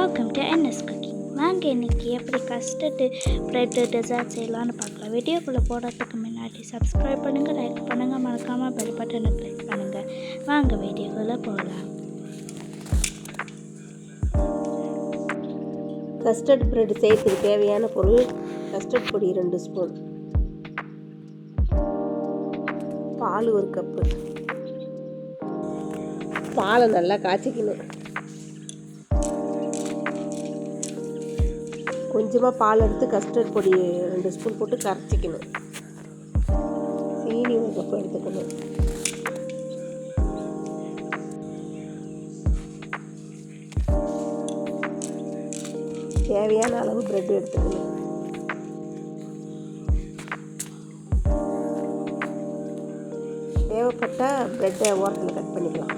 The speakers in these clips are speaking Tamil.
Welcome to NS cooking. வாங்க இன்றைக்கி எப்படி கஸ்டர்டு ப்ரெட்டு டெசர்ட் செய்யலான்னு பார்க்கலாம். வீடியோக்குள்ளே போடுறதுக்கு முன்னாடி சப்ஸ்கிரைப் பண்ணுங்கள், லைக் பண்ணுங்கள், மறக்காமல் பெல் பட்டனை கிளிக் பண்ணுங்கள். வாங்க வீடியோக்குள்ளே போகலாம். கஸ்டர்ட் ப்ரெட் செய்யறதுக்கு தேவையான பொருள்: கஸ்டர்ட் பொடி 2 ஸ்பூன், பால் 1 கப்பு. பாலை நல்லா காய்ச்சிக்கணும். கொஞ்சமாக பால் எடுத்து கஸ்டர்ட் பொடி 2 ஸ்பூன் போட்டு கரைச்சிக்கணும். சீனி 1 கப்பு எடுத்துக்கணும். தேவையான அளவு ப்ரெட் எடுத்துக்கணும். தேவைப்பட்டால் ப்ரெட்டை ஓரத்தில் கட் பண்ணிக்கலாம்.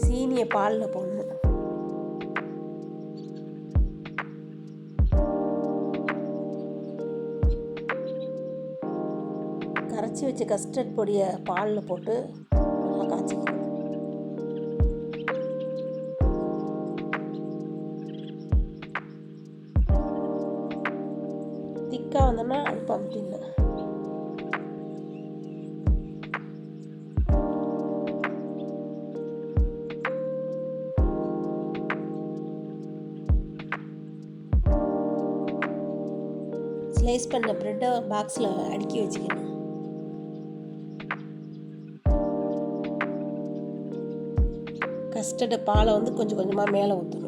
சீனியை பாலில் போடணும். கரைச்சி வச்ச கஸ்டர்ட் பொடியை பாலில் போட்டு நல்லா காய்ச்சிக்கணும். திக்காக வந்தோன்னா அடுப்பு அமுத்திடணும். ஸ்லைஸ் பண்ண ப்ரெட்டை பாக்ஸில் அடுக்கி வச்சுக்கணும். கஸ்டர்டு பாலை கொஞ்சம் கொஞ்சமாக மேலே ஊற்றணும்.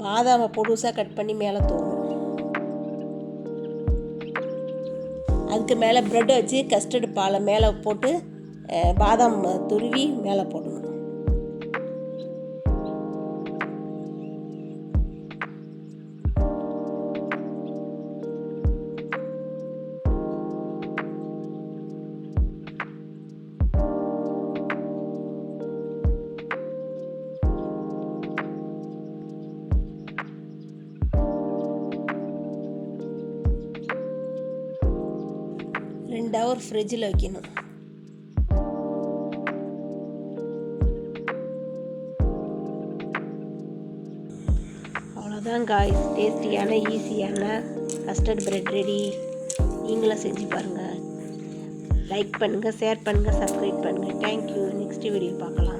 பாதாமை பொடுசாக கட் பண்ணி மேலே தூவணும். அதுக்கு மேலே ப்ரெட்டை வச்சு கஸ்டர்டு பாலை மேலே போட்டு பாதாம் துருவி மேலே போடணும். ரெண்டு ஹவர் ஃப்ரிட்ஜில் வைக்கணும். அவ்வளோதான் காய்ஸ், டேஸ்டியான ஈஸியான கஸ்டர்ட் ப்ரெட் ரெடி. நீங்களும் செஞ்சு பாருங்கள். லைக் பண்ணுங்கள், ஷேர் பண்ணுங்கள், சப்ஸ்கிரைப் பண்ணுங்கள். தேங்க்யூ. நெக்ஸ்ட் வீடியோ பார்க்கலாம்.